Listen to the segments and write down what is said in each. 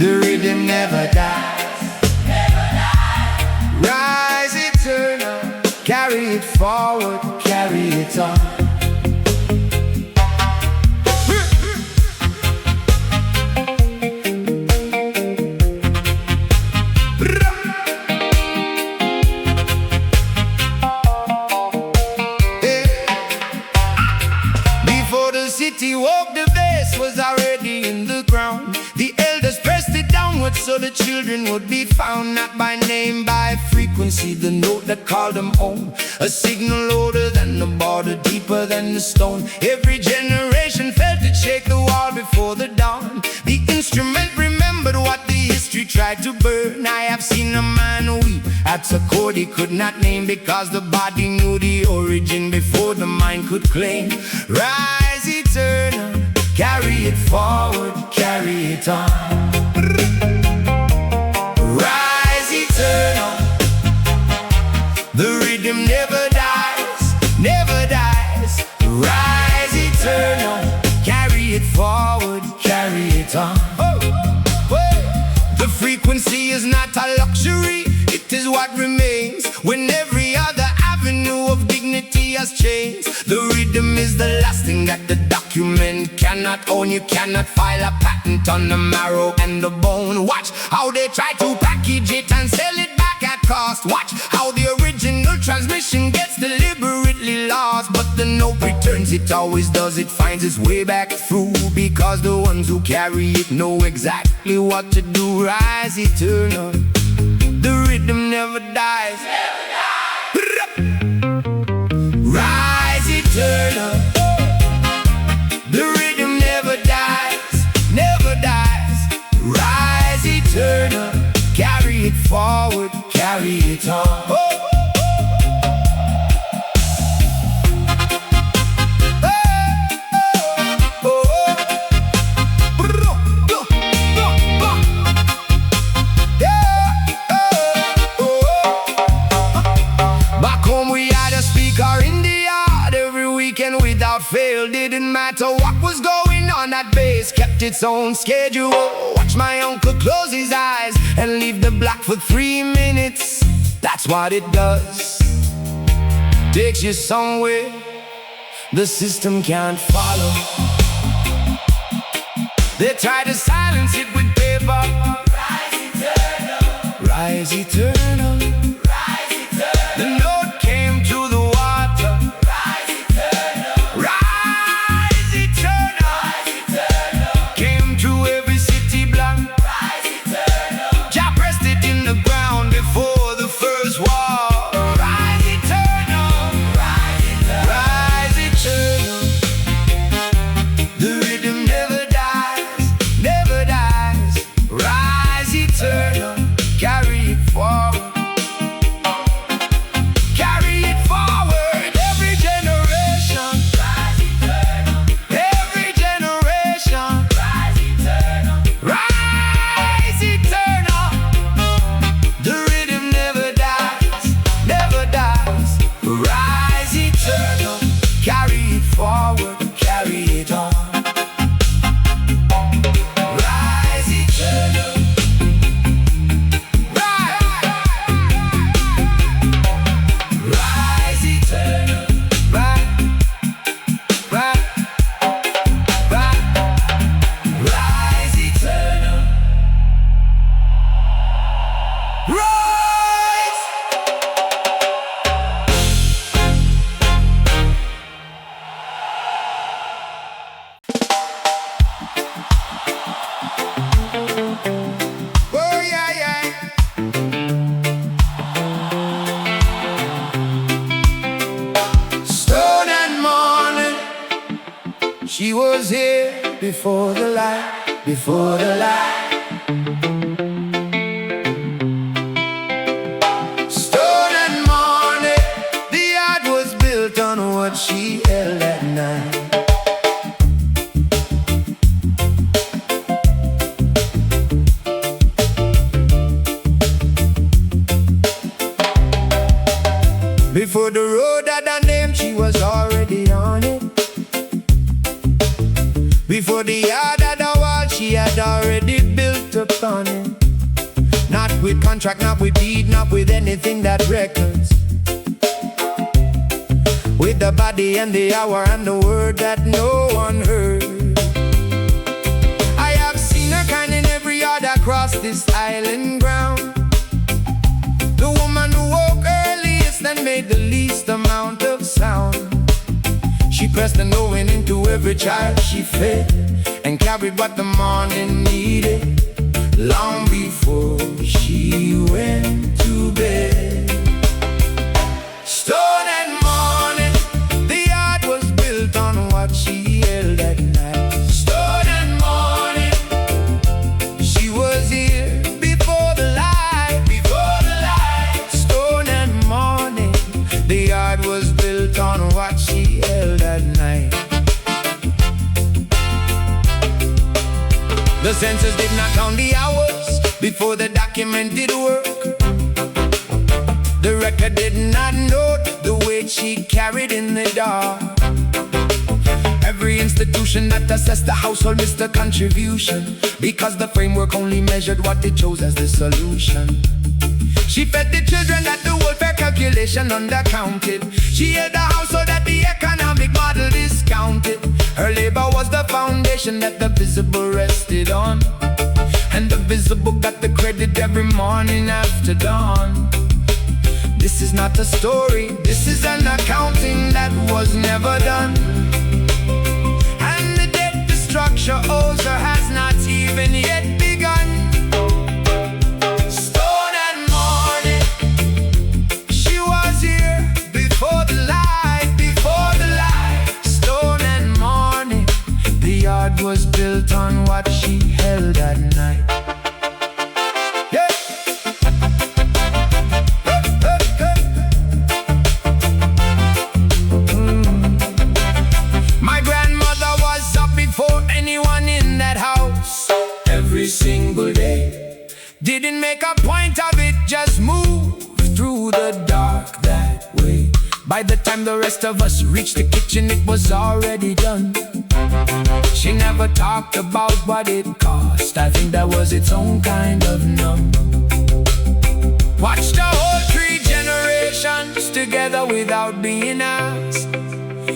The rhythm never dies. Rise eternal, carry it forward, carry it on. Before the city woke, the bass was already in the ground. The elders pressed it downward so the children would be found. Not by name, by frequency, the note that called them home. A signal older than the border, deeper than the stone. Every generation felt it shake the wall before the dawn. The instrument remembered what the history tried to burn. I have seen a man weep at a chord he could not name, because the body knew the origin before the mind could claim. Rise eternal, carry it forward, carry it on. Rise eternal, the rhythm never dies, never dies. Rise eternal, carry it forward, carry it on. The frequency is not a luxury, it is what remains when every other avenue of dignity has changed. The rhythm is the last thing that the document cannot own. You cannot file a patent on the marrow and the bone. Watch how they try to package it and sell it back at cost. Watch how the original transmission gets deliberately lost. But the note returns, it always does, it finds its way back through, because the ones who carry it know exactly what to do. Rise eternal, the rhythm never dies. Rise eternal, the rhythm never dies, never dies. Rise eternal, carry it forward, carry it on. Without fail, didn't matter what was going on, that bass kept its own schedule. Watch my uncle close his eyes and leave the block for 3 minutes. That's what it does, takes you somewhere the system can't follow. They try to silence it with paper. Rise eternal, rise eternal, rise eternal. The note came to the water. She was here before the light, before the light. Stone and morning, the yard was built on what she held at night. Before the road had a name, she was already on it. Before the yard had a wall, she had already built. upon it. Not with contract, not with deed, not with anything that records. With the body and the hour and the word that no one heard. I have seen her kind in every yard across this island ground. The woman who woke earliest and made the least amount of sound. She pressed the knowing into every child she fed, and carried what the morning needed, long before she went to bed. Stone and morning, the yard was built on what she held at night. Stone and morning, she was here before the light, before the light. Stone and morning, the yard was built on what she held at night. The census did not count the hours before the document did work. The record did not note the weight she carried in the dark. Every institution that assessed the household missed a contribution, because the framework only measured what it chose as the solution. She fed the children that the welfare calculation undercounted. She held the household that the economic model discounted. Her labor was the foundation that the visible rested on, and the visible got the credit every morning after dawn. This is not a story, this is an accounting that was never done. And the debt the structure owes her has not even yet begun. Stone and morning, she was here before the light, before the light. Stone and morning, the yard was built on what she held at night. Every single day, didn't make a point of it, just move through the dark that way. By the time the rest of us reached the kitchen, it was already done. She never talked about what it cost, I think that was its own kind of numb. Watched the whole 3 generations together without being asked.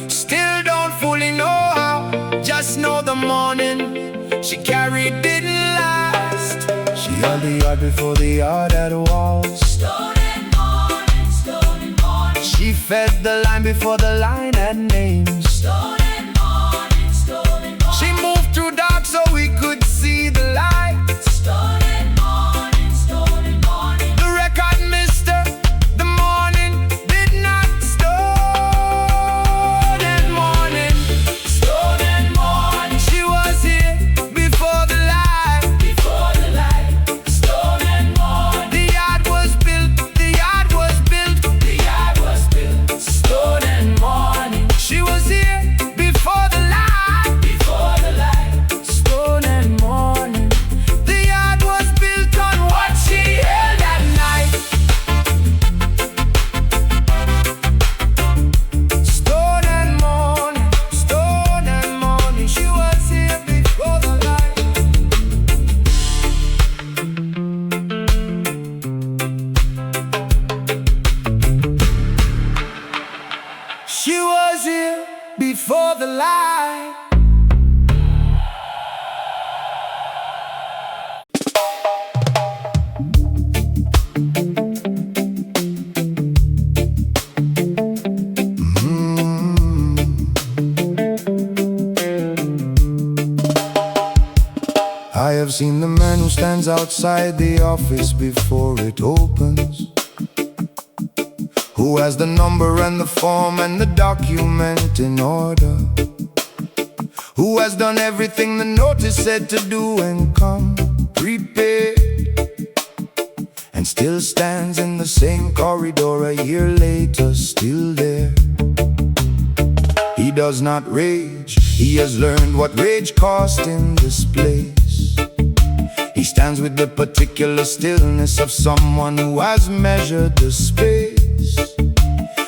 Still don't fully know how, just know the morning she carried didn't last. She held the yard before the yard had walls. Stone and morning, stone and morning. She fed the line before the line had names. Stone and morning, stone and morning. She moved through dark so we could see the light. Stone and morning, stone and morning. The record missed her, the morning did not. Stone and morning, stone and morning. She was here before the light, before the light. Stone and morning, the yard was built, the yard was built, the yard was built. Stone and morning, she was here before the light, before the light. Stone and morning, the yard was built on what she held at night. Stone and morning, she was here before the light. She was here before the light. I have seen the man who stands outside the office before it opens, who has the number and the form and the document in order, who has done everything the notice said to do and come prepared, and still stands in the same corridor a year later, still there. He does not rage, he has learned what rage cost in this place. He stands with the particular stillness of someone who has measured the space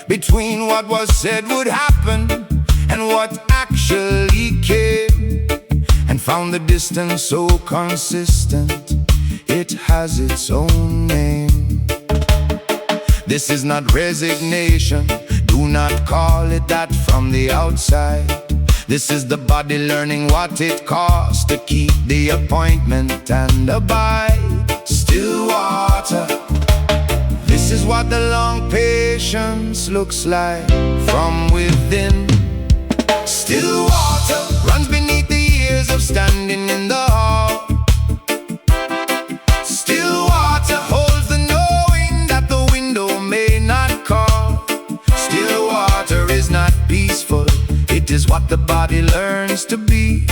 between what was said would happen and what actually came, and found the distance so consistent it has its own name. This is not resignation, do not call it that from the outside. This is the body learning what it costs to keep the appointment and abide. Still water, this is what the long patience looks like from within. Still water runs beneath the years of standing in the hall. Still water holds the knowing that the window may not call. Still water is not peaceful, it is what the body learns to be.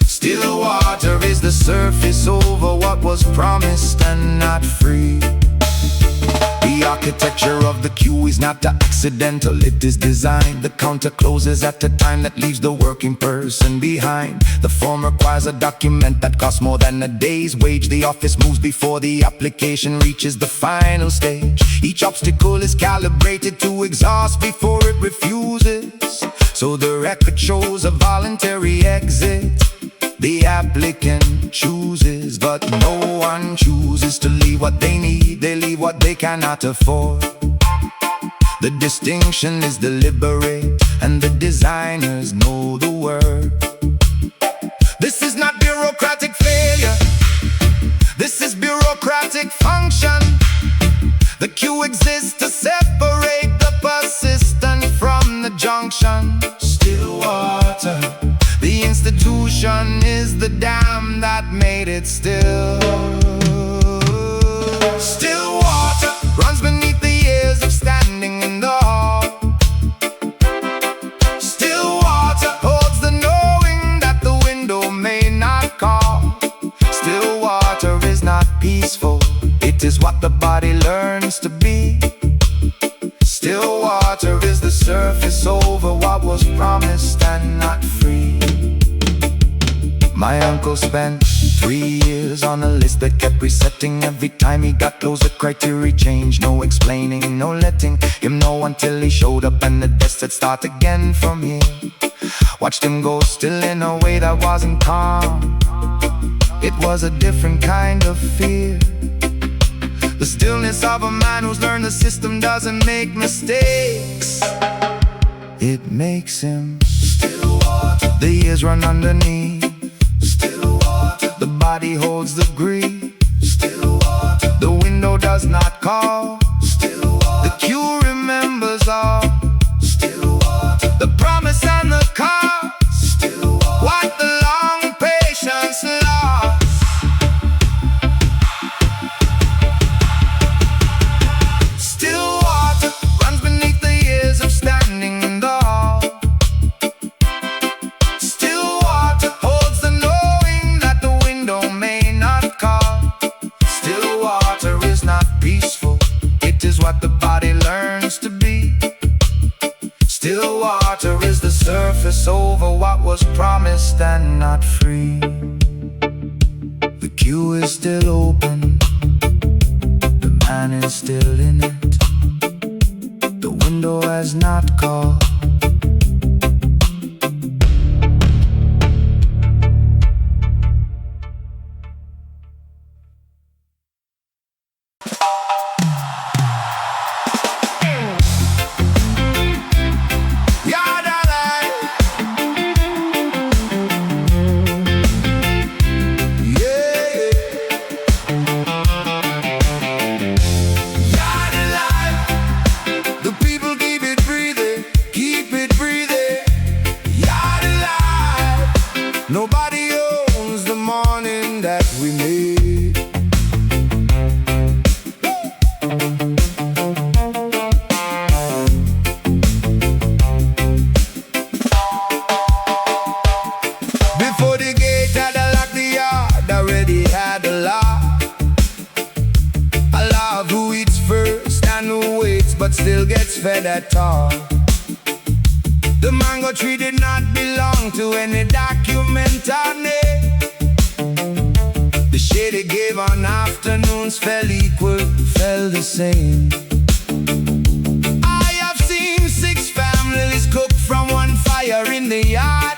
Still water is the surface over what was promised and not free. The architecture of the queue is not accidental, it is designed. The counter closes at a time that leaves the working person behind. The form requires a document that costs more than a day's wage. The office moves before the application reaches the final stage. Each obstacle is calibrated to exhaust before it refuses. So the record shows a voluntary exit. The applicant chooses, but no one chooses to leave what they need. They leave what they cannot afford. The distinction is deliberate, and the designers know the word. This is not bureaucratic failure, this is bureaucratic function. The queue exists to separate the persistent from the junction. Still water, the institution is the dam that made it still. Still water runs beneath the years of standing in the hall. Still water holds the knowing that the window may not call. Still water is not peaceful, it is what the body learns to be. Still water is the surface over what was promised and not free. My uncle spent 3 years on a list that kept resetting. Every time he got close, the criteria changed. No explaining, no letting him know until he showed up and the desk said start again from here. Watched him go still in a way that wasn't calm. It was a different kind of fear. The stillness of a man who's learned the system doesn't make mistakes, it makes him. Still water, the years run underneath. Still water, the body holds the grief. Still water, the window does not call. Still water, the queue remembers all. Still water, the promise and the cost. Still water, what the long patience lost. Still water runs beneath the years of standing in the hall. Still water holds the knowing that the window may not call. Still water is not peaceful, it is what the body learns to be. Still water is the surface over what was promised and not free. The queue is still open, the man is still in it. The window has not called. Nobody owns the morning that we made. Before the gate had a lock, the yard already had a lock. A law of who eats first and who waits but still gets fed at all. The mango tree did not belong to any document on it. The shade it gave on afternoons fell equal, fell the same. I have seen 6 families cook from one fire in the yard.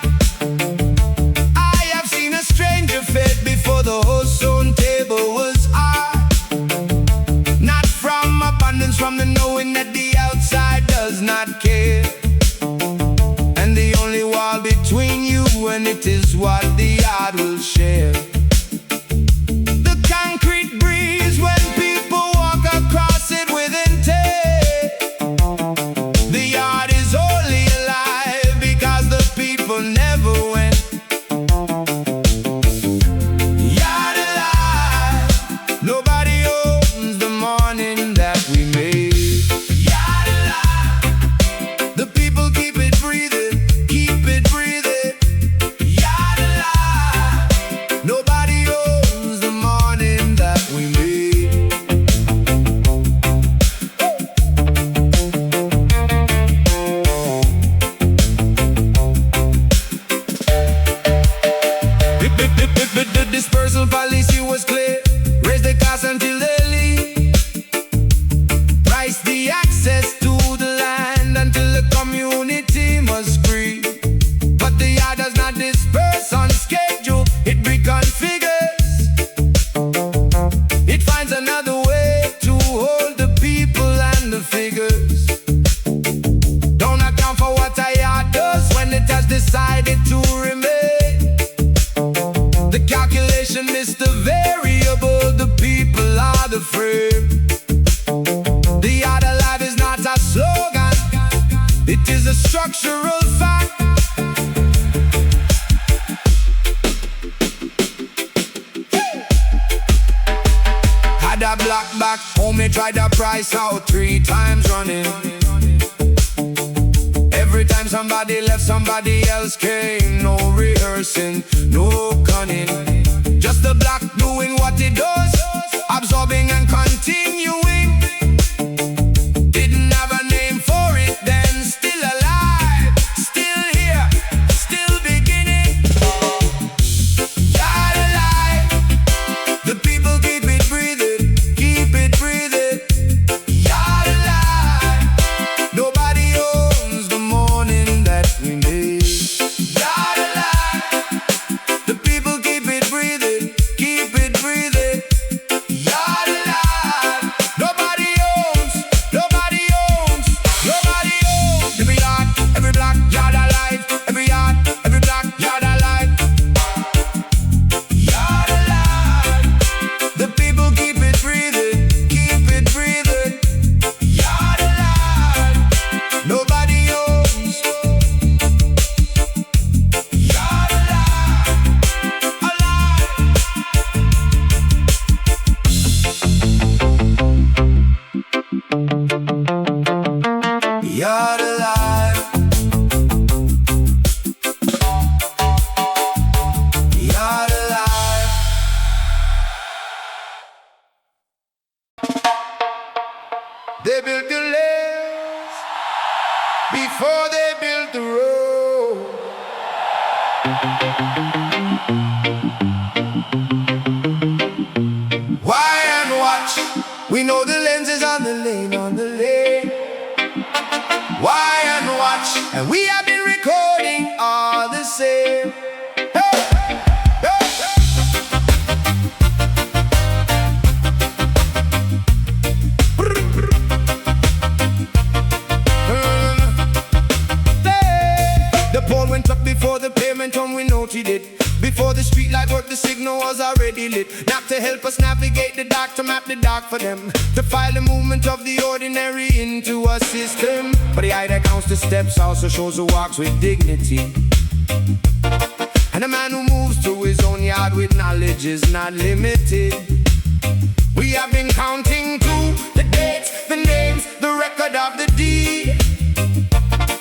I have seen a stranger fed before the whole stone table policy was clear. Raise the cost until they leave. Price the access to the land until the community must agree. But the yard does not disperse on schedule, it reconfigures. It finds another way to hold the people and the figures. Don't account for what a yard does when it has decided to remain. The calculation is the variable, the people are the frame. The yard alive is not a slogan, it is a structural fact. Had a black back home, me tried to price out 3 times running. Every time somebody left, somebody else came. No rehearsing, no cunning. Just the black doing what it does, absorbing and continuing. Didn't have a name for it then, still alive, still here, still beginning. Yard alive, the people keep it breathing, keep it breathing. Yard alive, nobody owns the morning that we made. Yard alive, the people keep it breathing, keep it breathing. Yard alive, nobody owns, nobody owns, nobody owns. Every yard, every block, yard alive. Every yard, every block, yard alive. Yard alive, the people keep it breathing, keep it breathing. Yard alive, nobody owns. Yard alive, alive. Yard alive. Yard alive. They built the lanes before they built the road. Why and watch? We know the lens is on the lane, on the lane. Why and watch? And we have been recording all the same. Hey, hey, hey. The pole went up before the pavement and we noted it. Before the street light worked, the signal was already lit. Not to help us navigate the dark, to map the dark for them, to file the movement of the ordinary into a system. But the eye that counts the steps also shows who walks with dignity. And a man who moves through his own yard with knowledge is not limited. We have been counting to the dates, the names, the record of the deed.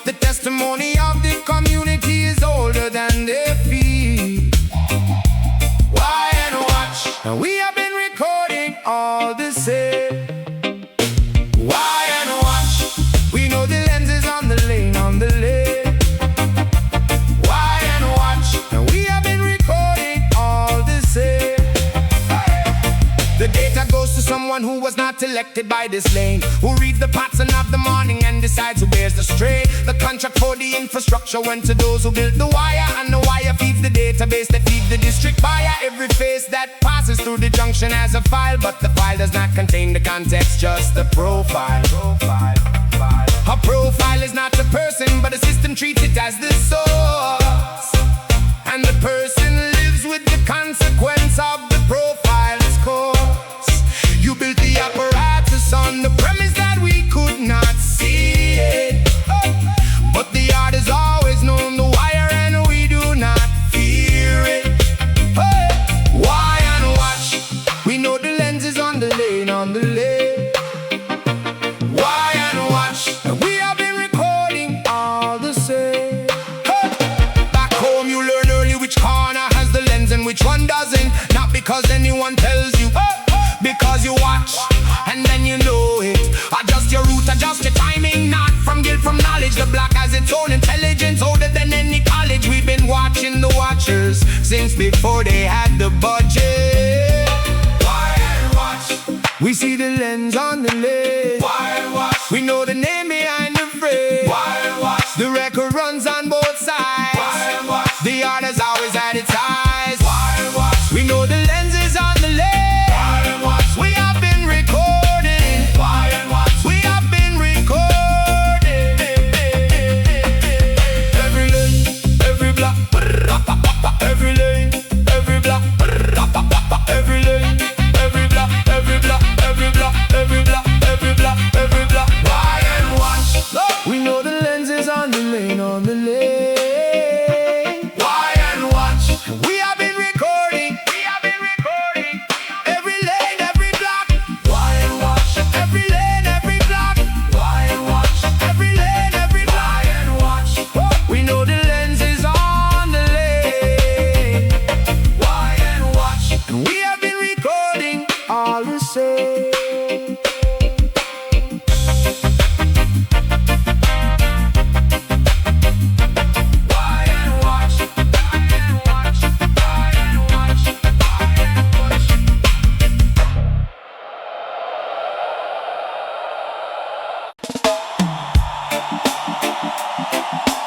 The testimony of the community is older than their feet. Why and watch? And we have been recording all the same. Why and watch? We know the lens is on the lane, on the lane. Why and watch? And we have been recording all the same. The data goes to someone who was not elected by this lane, who reads the pattern of the morning and decides who bears the strain. The contract for the infrastructure went to those who built the wire, and the wire feeds the database that feeds the district buyer. Every face that passes through the junction has a file, but the file does not contain the context, just the profile. A profile is not a person, but a system treats it as the source, and the person lives with the consequence of the profile's course. You built the apparatus on the premise that we could not see it, but the art has always known the wire and we do not fear it. Why and watch? We know the lens is on the lane, on the lane. Why and watch? And we have been recording all the same. Back home you learn early which corner has the lens and which one doesn't. Not because anyone tells you, because you watch and then you know it. Adjust your route, adjust your timing, not from guilt, from knowledge. The black has its own intelligence, older than any college. We've been watching the watchers since before they had the budget. We see the lens on the lid. Whitewash. We know the name behind the phrase. Whitewash. The record runs on both sides. Whitewash. The art has always had its eyes. Whitewash. We know the lens is on the lid. Whitewash. We have been recording. Whitewash. We have been recording. Every lane, every block, every lane, every block, every lane, every block, every block, every block, every block, every block, every block. Why and watch? We know the lens is on the lane, on the lane. Why and watch? We have been recording. We have been recording. Every lane, every block. Why and watch? Every lane, every block. Why and watch? Every lane, every block. Why and watch? We know the lens is on the lane. Why and watch? And we have been recording all the same. Why and watch? Why and watch? Why and watch? Why and watch?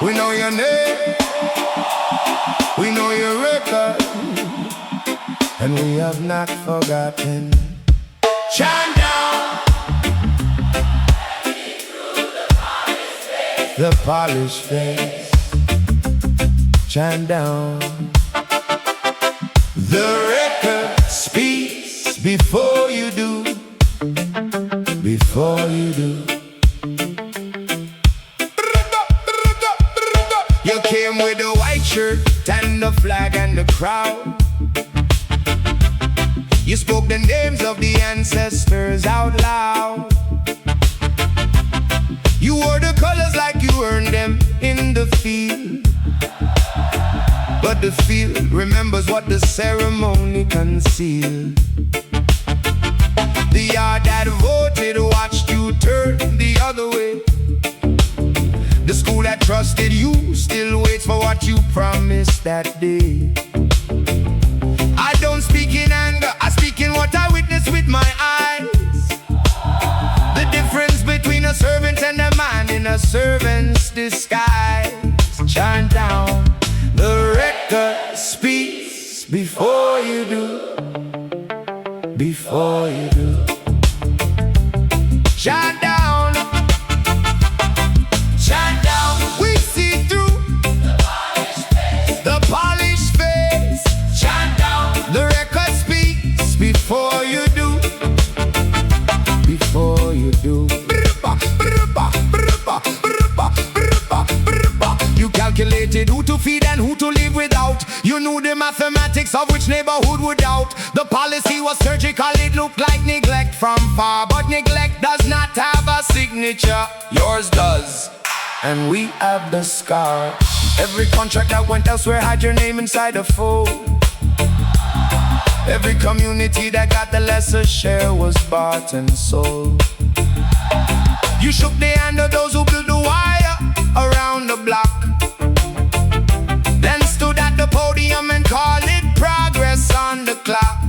We know your name, we know your record, and we have not forgotten. Chant down, the polished face. Chant down, the record speaks before you do, before you do. You came with a white shirt and the flag and the crowd. You spoke the names of the ancestors out loud. You wore the colors like you earned them in the field. But the field remembers what the ceremony concealed. The yard that voted watched you turn the other way. The school that trusted you still waits for what you promised that day. I don't speak in anger, I speak in what I witnessed with my eyes. The difference between a servant and a man in a servant's disguise. Chant down, the record speaks before you do, before you do. Chant down, chant down. We see through the polished face. Chant down, the record speaks before you do, before you do. You calculated who to feed and who to live without. You knew the mathematics of which neighborhood would doubt. The policy was surgical, it looked like neglect from far. But neglect does not have a signature. Yours does, and we have the scar. Every contract that went elsewhere had your name inside a fold. Every community that got the lesser share was bought and sold. You shook the hand of those who built the wire around the block, then stood at the podium and called it progress on the clock.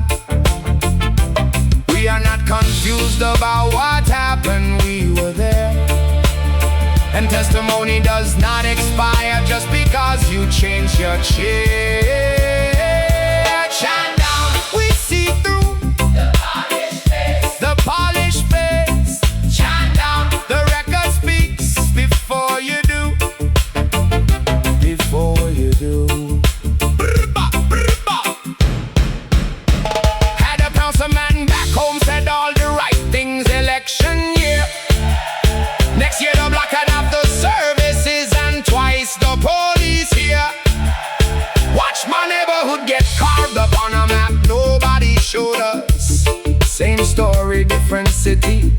We are not confused about what happened, we were there. And testimony does not expire just because you change your chair. Chant down, we see through the polished face. The polished face. Chant down, the record speaks before you do, before you do. Had a councilman back home said all the right things election year. Next year the block had have the services and twice the police here. Watch my neighborhood get carved up on a map nobody showed us. Same story, different city.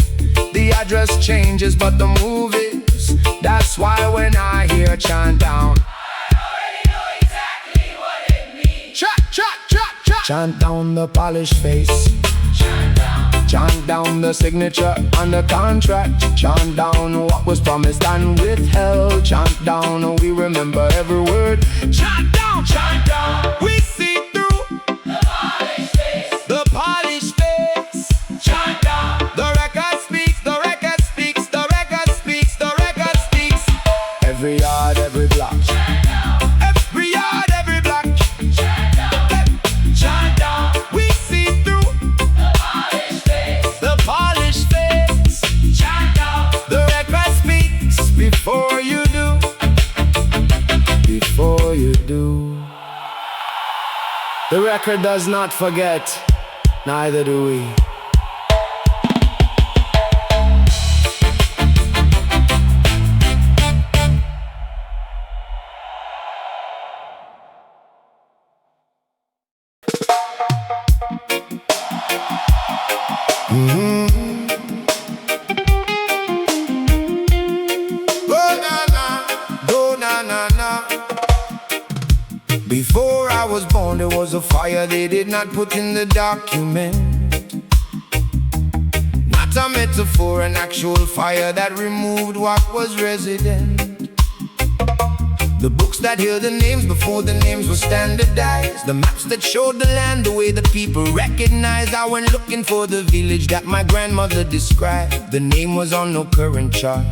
The address changes but the move is. That's why when I hear chant down, I already know exactly what it means. Chant down the polished face. Chant down. Chant down the signature on the contract. Chant down what was promised and withheld. Chant down, we remember every word. Chant down, chant down. We see through the polished face. The polished face. Chant down. record does not forget, neither do we. Before I was born, there was a fire they did not put in the document. Not a metaphor, an actual fire that removed what was resident. The books that held the names before the names were standardized. The maps that showed the land the way the people recognized. I went looking for the village that my grandmother described. The name was on no current chart.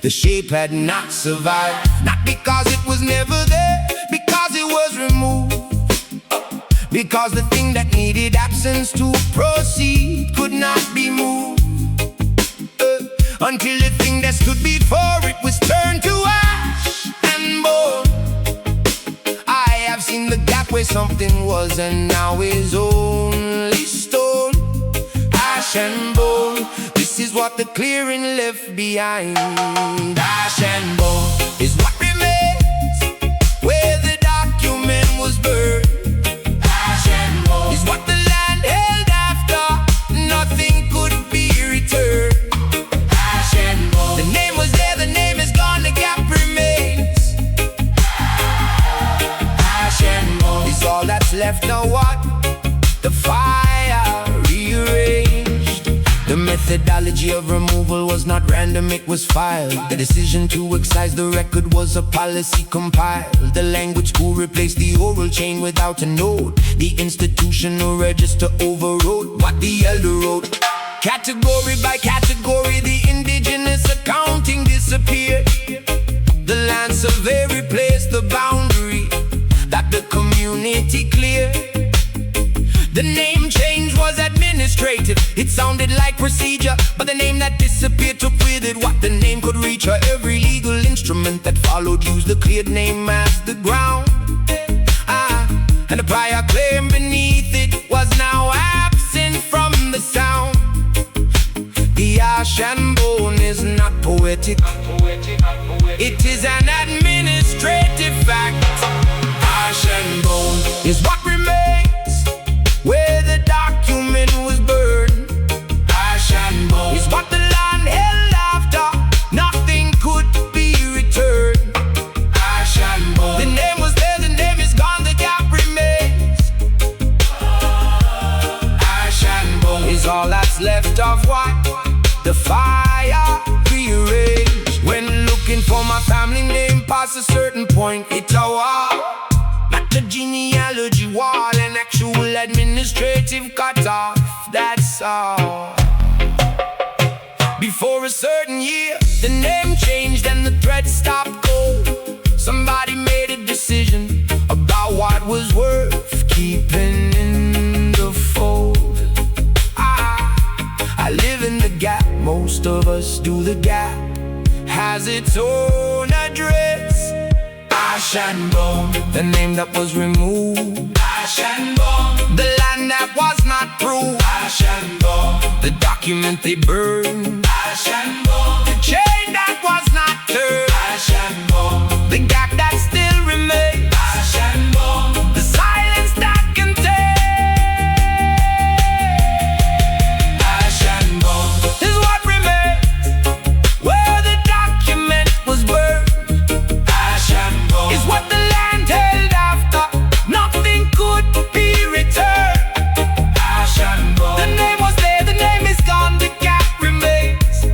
The shape had not survived. Not because it was never there, because it was removed. Because the thing that needed absence to proceed could not be moved. Until the thing that stood before it was turned to ash and bone. I have seen the gap where something was and now is only stone. Ash and bone, this is what the clearing left behind. Ash and bone is what remains where the document was burned. Ash and bone is what the land held after nothing could be returned. Ash and bone, the name was there, the name is gone, the gap remains. Ash and bone is all that's left now. What? The fire rearranged. The methodology of removal was not random, it was filed. The decision to excise the record was a policy compiled. The language school replaced the oral chain without a note. The institutional register overrode what the elder wrote. Category by category, the indigenous accounting disappeared. The land survey replaced the boundary that the community cleared. The name change was administrative, it sounded like procedure. But the name that disappeared took with it what the name could reach. Or every legal instrument that followed used the cleared name as the ground. And the prior claim beneath it was now absent from the sound. The ash and bone is not poetic, it is an administrative fact. Ash and bone is what remains where the document was burned. Ash and bone is what the land held after nothing could be returned. Ash and bone, the name was there, the name is gone, the gap remains. Ash and bone is all that's left of what? The fire rearranged. When looking for my family name past a certain point, it's a wall. Not the genealogy wall, an actual administrative cutoff, that's all. Before a certain year, the name changed and the thread stopped cold. Somebody made a decision about what was worth keeping in the fold. I live in the gap, most of us do. The gap has its own address. Ash and bone, the name that was removed. Ash and bone, the land that was not proved. Ash and bone, the document they burned. Ash and bone, the chain that was not turned. Ash and bone, the gap that still remains. Ash and bone, the silence that contains. Ash and bone is what remains where the document was burned. Ash and bone is what the land held after nothing could be returned. Ash and bone, the name was there, the name is gone, the gap remains.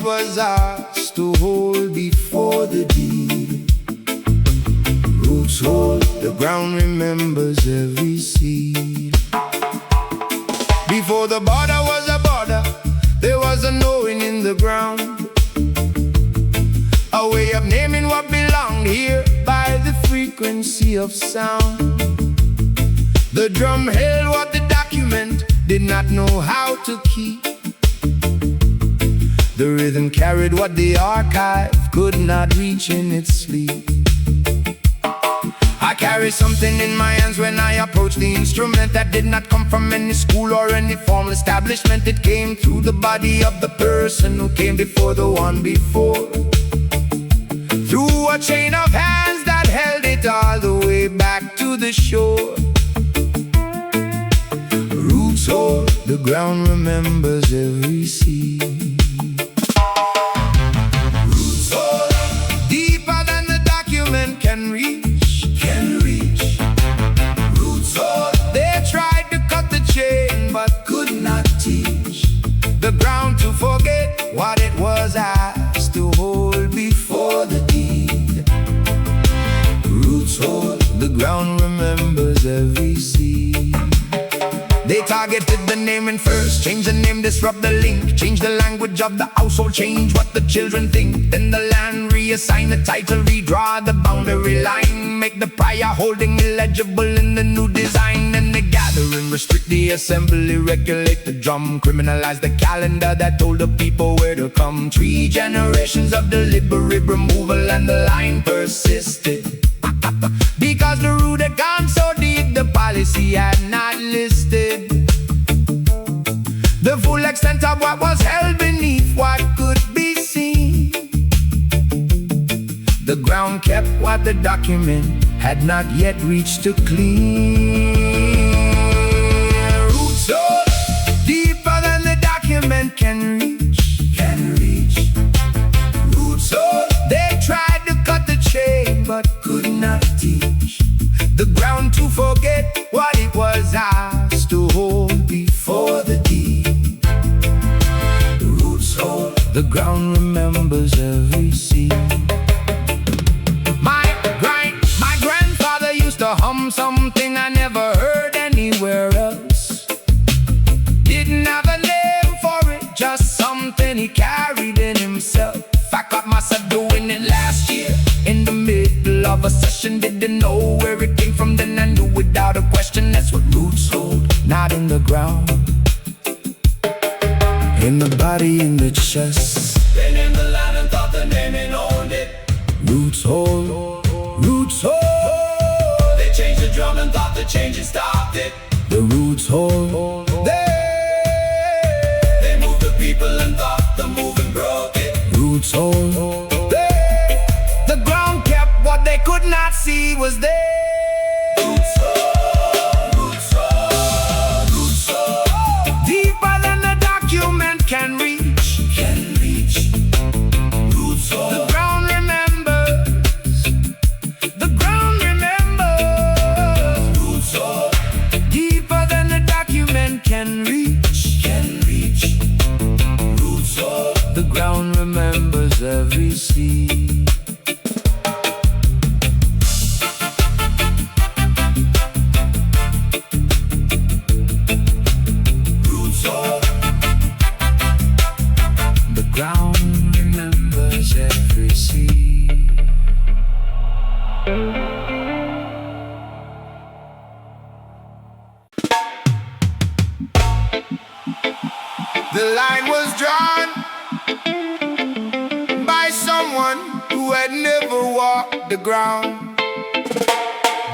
was ours to hold before the deed. Roots hold, the ground remembers every seed. Before the border was a border, there was a knowing in the ground, a way of naming what belonged here by the frequency of sound. The drum held what the document did not know how to keep. The rhythm carried what the archive could not reach in its sleep. I carry something in my hands when I approach the instrument that did not come from any school or any formal establishment. It came through the body of the person who came before the one before, through a chain of hands that held it all the way back to the shore. Roots hold, the ground remembers every seed. Roots hold, deeper than the document can reach. Roots hold, they tried to cut the chain but could not teach the ground to forget what it was asked to hold before the deed. Roots hold, the ground remembers every seed. They targeted the naming first, change the name, disrupt the link, change the language of the household, change what the children think. Then the land, reassign the title, redraw the boundary line, make the prior holding illegible in the new design. Then they gather and restrict the assembly, regulate the drum, criminalize the calendar that told the people where to come. 3 generations of deliberate removal and the line persisted, because the root had gone so deep, the policy had not listed the full extent of what was held beneath what could be seen. The ground kept what the document had not yet reached to clean. Roots hold, deeper than the document can reach. Roots hold, they tried to cut the chain but could not teach the ground to forget what it was asked to hold before the deed. The roots hold, the ground remembers every seed. My grandfather used to hum something I never heard anywhere else. Didn't have a name for it, just something he carried in himself. I caught myself doing it last year in the middle of a session. Didn't know where it came from, then I knew without a question. That's what roots hold, not in the ground, in the body, in the chest. Been in the land and thought the naming owned it. Roots hold, roots hold. They changed the drum and thought the change had stopped it. The roots hold, they moved the people and thought the moving broke it. Roots hold, the ground kept what they could not see was there. Roots hold, roots hold, roots hold, deeper than the document can reach. Roots hold, the ground remembers. The ground remembers. Roots hold, deeper than the document can reach. Roots hold, the ground remembers every seed. Roots hold, the ground remembers every seed. The line was drawn by someone who had never walked the ground.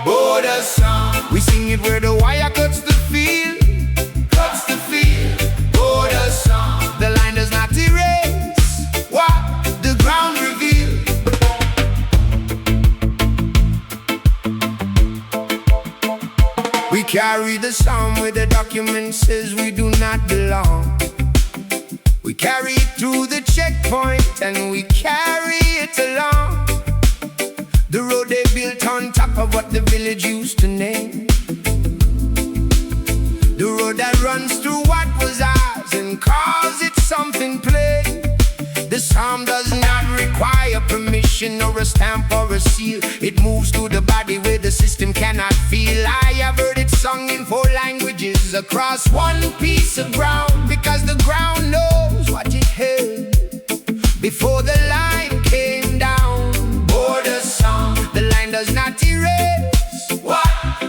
Border song, we sing it where the wire cuts the field. Border song, the line does not erase what the ground revealed. We carry the song where the document says we do not belong. We carry it through the checkpoint and we carry it along the road they built on top of what the village used to name. The road that runs through what was ours and calls it something plain. The psalm does not require permission or a stamp or a seal. It moves through the body where the system cannot feel. I have heard it sung in 4 languages across one piece of ground, because the ground knows what it held before the line came down. Border song, the line does not erase what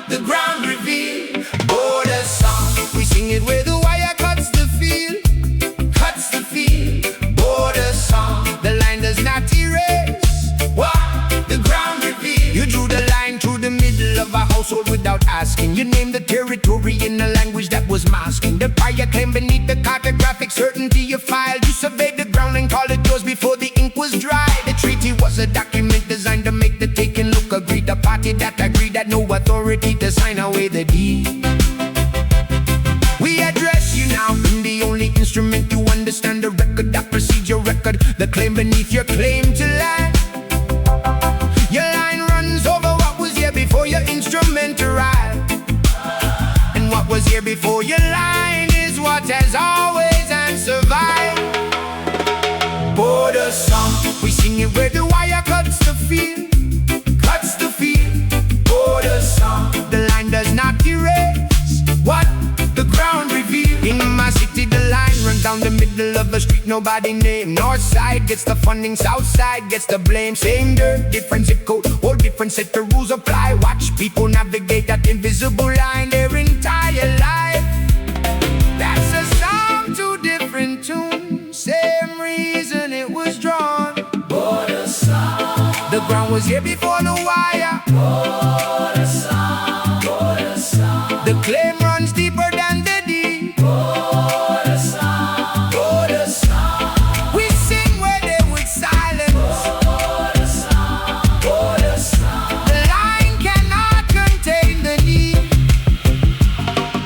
the ground revealed. Border song, we sing it where the wire cuts the field. Cuts the field. Border song, the line does not erase what the ground revealed. You drew the line through the middle of a household without asking. You named the territory in a language that was masking the prior claim beneath the cartographic certainty you filed. You surveyed the ground and called it yours before the ink was dry. The treaty was a document designed to make the taking look agreed. The party that agreed had no authority to sign away the deed. We address you now in the only instrument you understand, the record that precedes your record, the claim beneath your claim to land. Your line runs over what was here before your instrument arrived, and what was here before your line is what has always and survived. Border song, we sing it where the wire cuts the field. Cuts the field. Border song, the line does not erase what the ground revealed. In my city the line runs down the middle of the street, nobody named. North side gets the funding, south side gets the blame. Same dirt, different zip code, all different set of rules apply. Watch people navigate that invisible line their entire life. That's a song to different tunes, same reason it was drawn. Border song, the ground was here before the wire. Border song, border song, the claim runs deeper than the deed. Border song, border song, we sing where they would silence. Border song, border song, the line cannot contain the need.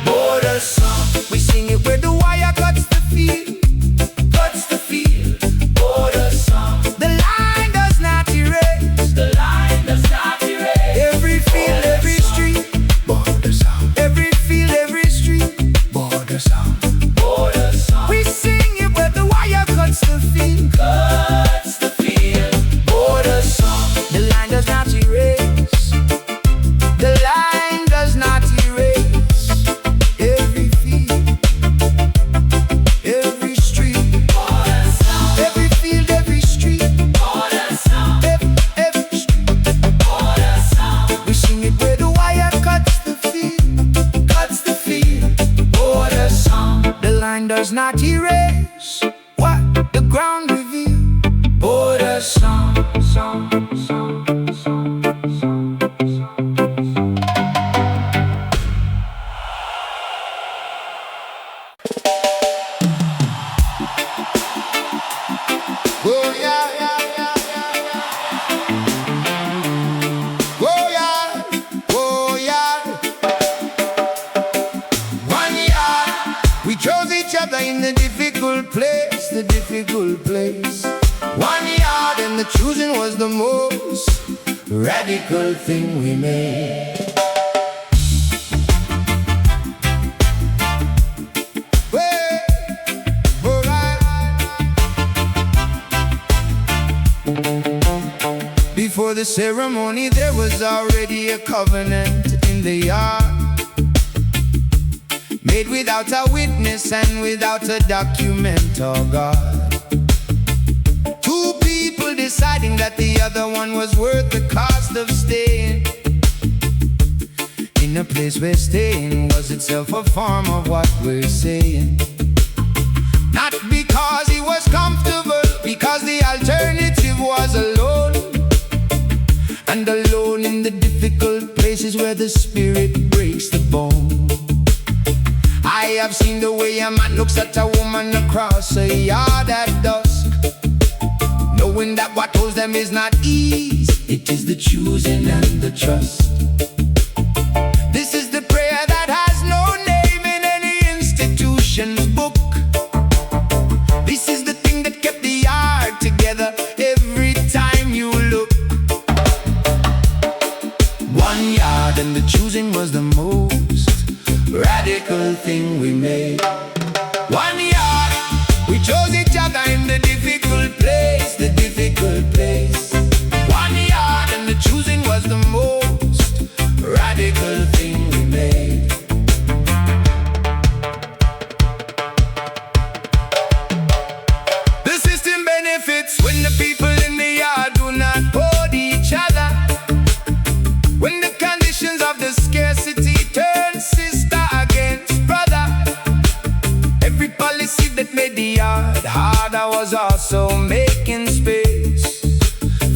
Border song, we sing it where the wire cuts the field. Cuts the field. Border song, the line does not erase. The line does not erase. Every field, every street. Border song, every field, every street. Border song, border song, we sing it where the wire cuts the field. Cuts the field. Border song, the line does not erase. The line does not erase. Every field, every street. Border song, every field, every street. Border song, every street. Border song, we sing it where the wire cuts the field. Cuts the field. Border song, the line does not erase what the ground revealed. Border song, song, song, song, song, song. Oh yeah, yeah, yeah, yeah, yeah. Oh yeah, oh yeah. 1 year, we chose each other in the difficult place, the difficult place. 1 yard and the choosing was the most radical thing we made. Hey, alright. Before the ceremony there was already a covenant in the yard, made without a witness and without a document, oh God. Two people deciding that the other one was worth the cost of staying in a place where staying was itself a form of what we're saying. Not because it was comfortable, because the alternative was alone. And alone in the difficult places where the spirit breaks the bone. I have seen the way a man looks at a woman across a yard at dusk, knowing that what holds them is not ease, it is the choosing and the trust. This is the prayer that has no name in any institution's book. This is the thing that kept the yard together every time you look. 1 yard and the choosing was the most radical thing we made. 1 yard, we chose each other in the difficult place. was also making space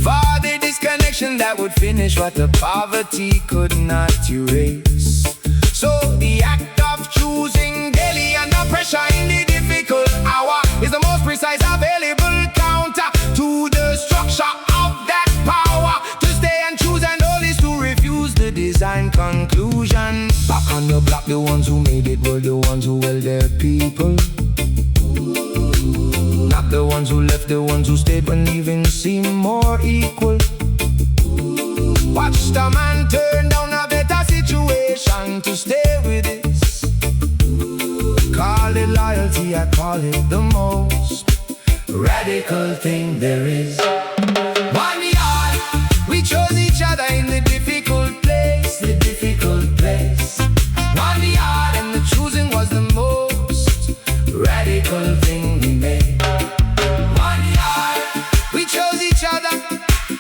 for the disconnection that would finish what the poverty could not erase. So the act of choosing daily under pressure in the difficult hour is the most precise available counter to the structure of that power. To stay and choose and all is to refuse the design conclusion. Back on the block, the ones who made it were the ones who held their people. Not the ones who left, the ones who stayed when leaving seemed more equal. Watch the man turn down a better situation to stay with this. Call it loyalty, I call it the most radical thing there is. 1 yard, we chose each other in the difficult place, the difficult place. 1 yard, and the choosing was the most radical thing we made. 1 yard, we chose each other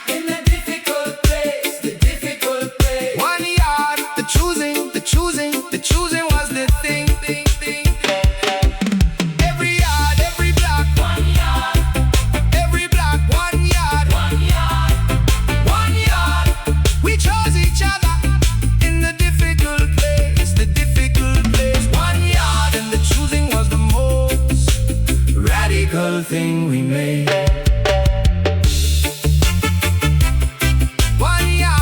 in the difficult place, the difficult place. 1 yard, the choosing was the thing. Every yard, every block, 1 yard. Every block, 1 yard. 1 yard, 1 yard. We chose each other in the difficult place, the difficult place. 1 yard, and the choosing was the most radical thing we made. 1 yard.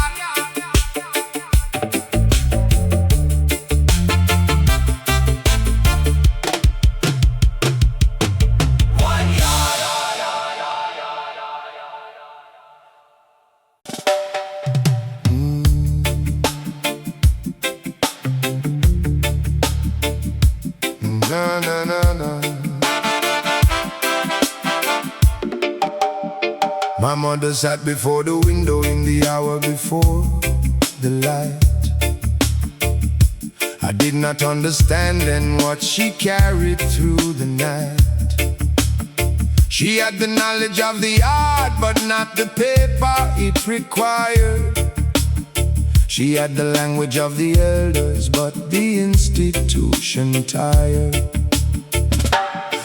Na na na na. My mother sat before the window in the hour before the light. I did not understand then what she carried through the night. She had the knowledge of the art, but not the paper it required. She had the language of the elders, but the institution tired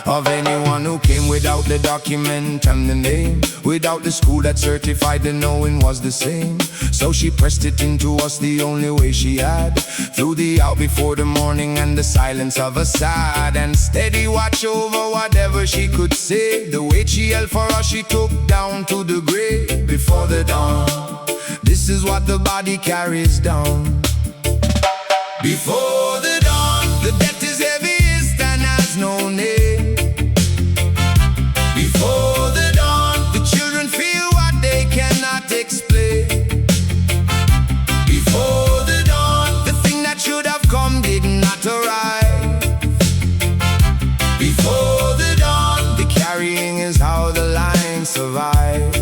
of anyone who came without the document and the name, without the school that certified the knowing was the same. So she pressed it into us the only way she had, through the out before the morning and the silence of a sad and steady watch over whatever she could say. The weight she held for us she took down to the grave before the dawn. This is what the body carries down. Before the dawn, the debt is heaviest and has no name. Before the dawn, the children feel what they cannot explain. Before the dawn, the thing that should have come did not arrive. Before the dawn, the carrying is how the line survived.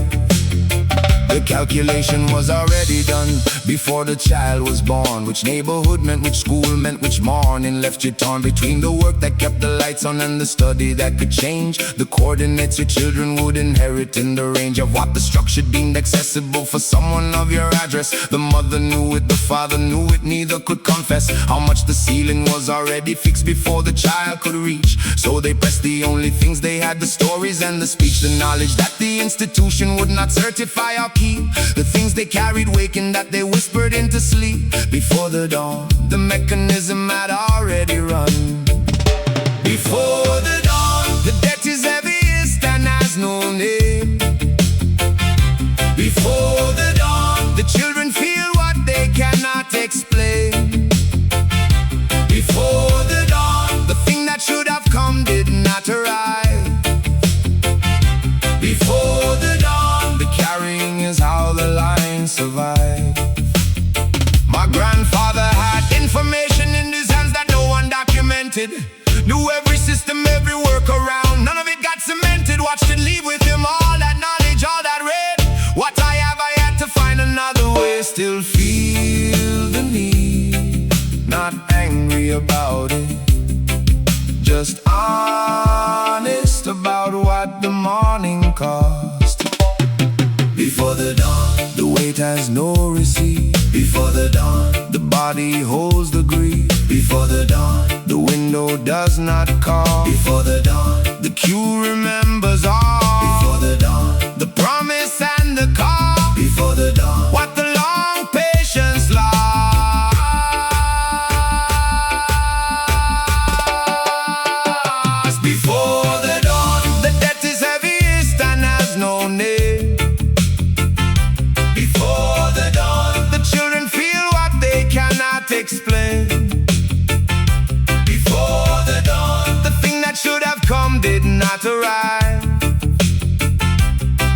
The calculation was already done before the child was born. Which neighborhood meant which school meant which morning. Left you torn between the work that kept the lights on and the study that could change the coordinates your children would inherit in the range of what the structure deemed accessible for someone of your address. The mother knew it, the father knew it, neither could confess how much the ceiling was already fixed before the child could reach. So they pressed the only things they had, the stories and the speech, the knowledge that the institution would not certify or keep, the things they carried waking that they whispered into sleep. Before the dawn, the mechanism had already run. Before the dawn, the debt is heaviest and has no name. Before the dawn, the children feel what they cannot explain. Before the dawn, the thing that should have come did not arrive. Before the dawn, the carrying is how the line survived. My grandfather had information in his hands that no one documented. Knew every system, every workaround. None of it got cemented. Watched it leave with him all that knowledge, all that read. What I have, I had to find another way. Still feel the need, not angry about it, just honest about what the morning cost. Before the dawn, the weight has no receipt. Before the dawn, the body holds the grief. Before the dawn, the window does not call. Before the dawn, the queue remembers all no name. Before the dawn, the children feel what they cannot explain. Before the dawn, the thing that should have come did not arrive.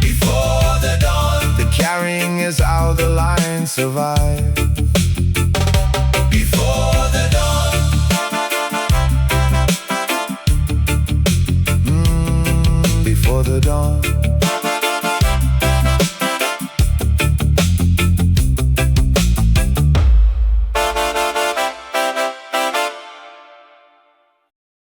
Before the dawn, the carrying is how the line survive. Before the dawn, before the dawn.